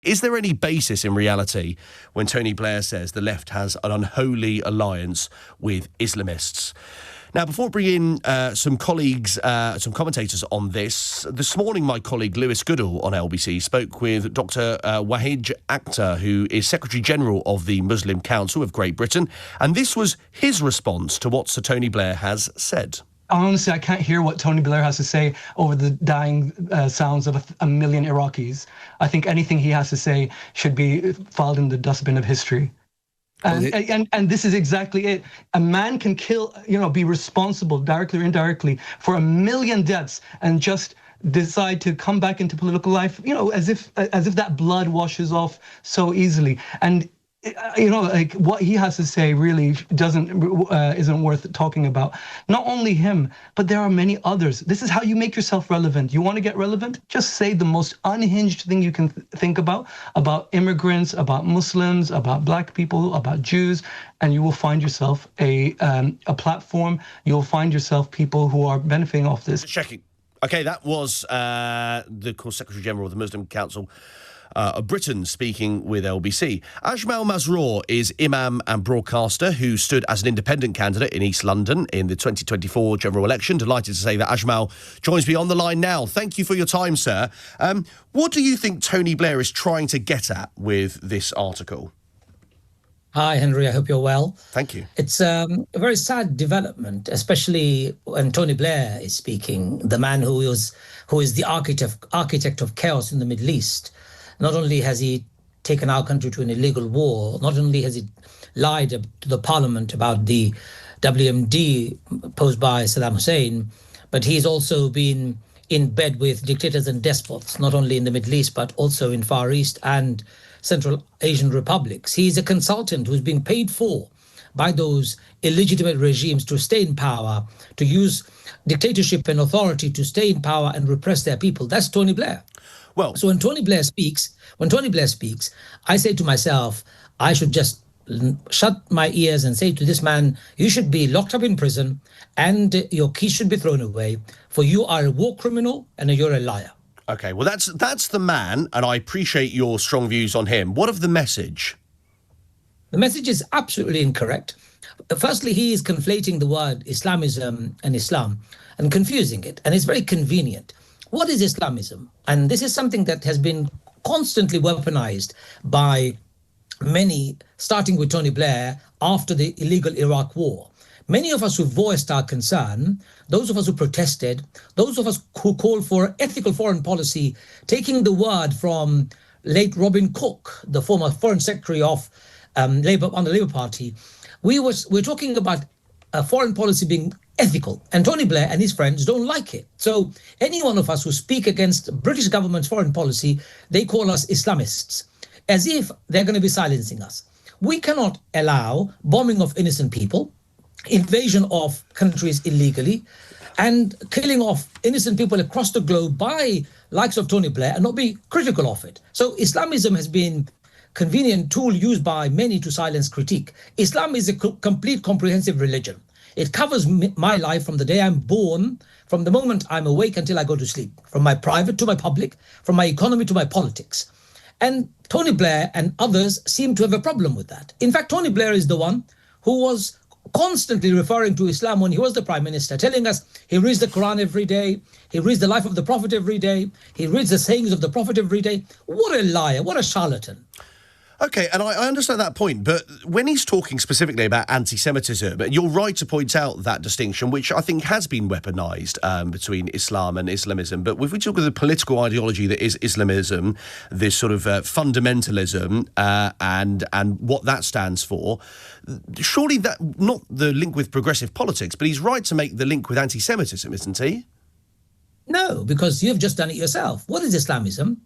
Is there any basis in reality when Tony Blair says the left has an unholy alliance with Islamists? Now, before bringing in some colleagues, some commentators on this morning my colleague Lewis Goodall on LBC spoke with Dr. Wahid Akhtar, who is Secretary-General of the Muslim Council of Great Britain, and this was his response to what Sir Tony Blair has said. Honestly, I can't hear what Tony Blair has to say over the dying sounds of a million Iraqis. I think anything he has to say should be filed in the dustbin of history. And this is exactly it. A man can kill, be responsible directly or indirectly for 1 million deaths and just decide to come back into political life, as if that blood washes off so easily. And like what he has to say really isn't worth talking about. Not only him, but there are many others. This is how you make yourself relevant. You want to get relevant? Just say the most unhinged thing you can think about immigrants, about Muslims, about black people, about Jews, and you will find yourself a platform. You'll find yourself people who are benefiting off this. Checking. Okay, that was the Secretary General of the Muslim Council of Britain speaking with LBC. Ajmal Masroor is Imam and broadcaster who stood as an independent candidate in East London in the 2024 general election. Delighted to say that Ajmal joins me on the line now. Thank you for your time, sir. What do you think Tony Blair is trying to get at with this article? Hi, Henry. I hope you're well. Thank you. It's a very sad development, especially when Tony Blair is speaking, the man who is the architect of chaos in the Middle East. Not only has he taken our country to an illegal war, not only has he lied to the parliament about the WMD posed by Saddam Hussein, but he's also been in bed with dictators and despots, not only in the Middle East, but also in Far East and Central Asian republics. He's a consultant who's been paid for by those illegitimate regimes to stay in power, to use dictatorship and authority to stay in power and repress their people. That's Tony Blair. Well, so when Tony Blair speaks, I say to myself, I should just shut my ears and say to this man, you should be locked up in prison and your keys should be thrown away, for you are a war criminal and you're a liar. Okay, well, that's the man, and I appreciate your strong views on him. What of the message? The message is absolutely incorrect. Firstly, he is conflating the word Islamism and Islam and confusing it, and it's very convenient. What is Islamism? And this is something that has been constantly weaponized by many, starting with Tony Blair after the illegal Iraq war. Many of us who voiced our concern, those of us who protested, those of us who called for ethical foreign policy, taking the word from late Robin Cook, the former foreign secretary of Labour on the Labour Party, we're talking about foreign policy being ethical, and Tony Blair and his friends don't like it. So any one of us who speak against British government's foreign policy, they call us Islamists, as if they're going to be silencing us. We cannot allow bombing of innocent people, invasion of countries illegally, and killing of innocent people across the globe by likes of Tony Blair and not be critical of it. So Islamism has been convenient tool used by many to silence critique. Islam is a complete comprehensive religion. It covers my life from the day I'm born, from the moment I'm awake until I go to sleep, from my private to my public, from my economy to my politics. And Tony Blair and others seem to have a problem with that. In fact, Tony Blair is the one who was constantly referring to Islam when he was the Prime Minister, telling us he reads the Quran every day, he reads the life of the Prophet every day, he reads the sayings of the Prophet every day. What a liar, what a charlatan. Okay, and I understand that point, but when he's talking specifically about anti-Semitism, and you're right to point out that distinction, which I think has been weaponized between Islam and Islamism, but if we talk of the political ideology that is Islamism, this sort of fundamentalism and what that stands for, surely that, not the link with progressive politics, but he's right to make the link with anti-Semitism, isn't he? No, because you've just done it yourself. What is Islamism?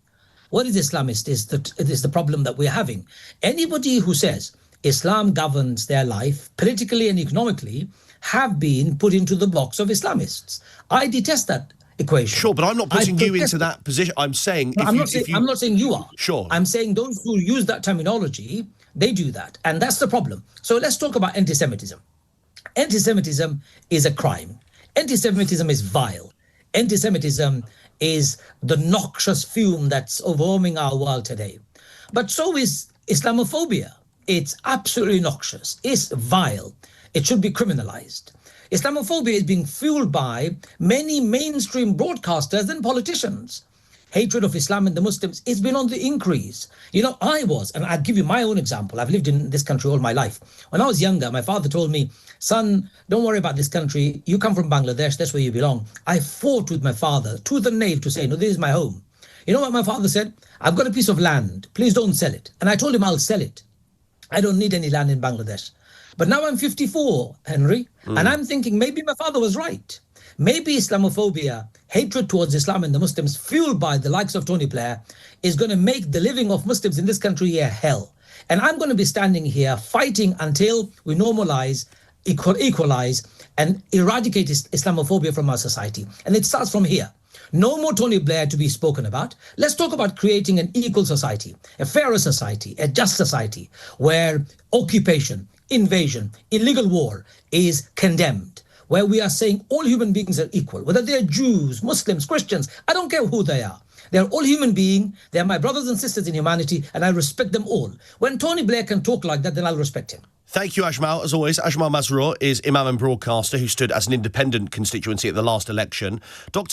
What is Islamist is the problem that we're having. Anybody who says Islam governs their life politically and economically have been put into the box of Islamists. I detest that equation. Sure, but I'm not putting you into that position. I'm saying... I'm not saying you are. Sure. I'm saying those who use that terminology, they do that. And that's the problem. So let's talk about anti-Semitism. Anti-Semitism is a crime. Anti-Semitism is vile. Anti-Semitism is the noxious fume that's overwhelming our world today. But so is Islamophobia. It's absolutely noxious. It's vile. It should be criminalized. Islamophobia is being fueled by many mainstream broadcasters and politicians. Hatred of Islam and the Muslims has been on the increase. And I'll give you my own example. I've lived in this country all my life. When I was younger, my father told me, son, don't worry about this country. You come from Bangladesh, that's where you belong. I fought with my father, tooth and nail, to say, no, this is my home. You know what my father said? I've got a piece of land. Please don't sell it. And I told him I'll sell it. I don't need any land in Bangladesh. But now I'm 54, Henry, and I'm thinking maybe my father was right. Maybe Islamophobia, hatred towards Islam and the Muslims, fueled by the likes of Tony Blair, is going to make the living of Muslims in this country a hell. And I'm going to be standing here fighting until we normalize, equalize, and eradicate Islamophobia from our society. And it starts from here. No more Tony Blair to be spoken about. Let's talk about creating an equal society, a fairer society, a just society, where occupation, invasion, illegal war is condemned, where we are saying all human beings are equal, whether they're Jews, Muslims, Christians, I don't care who they are. They're all human beings. They're my brothers and sisters in humanity, and I respect them all. When Tony Blair can talk like that, then I'll respect him. Thank you, Ajmal. As always, Ajmal Masroor is Imam and broadcaster who stood as an independent constituency at the last election. Dr.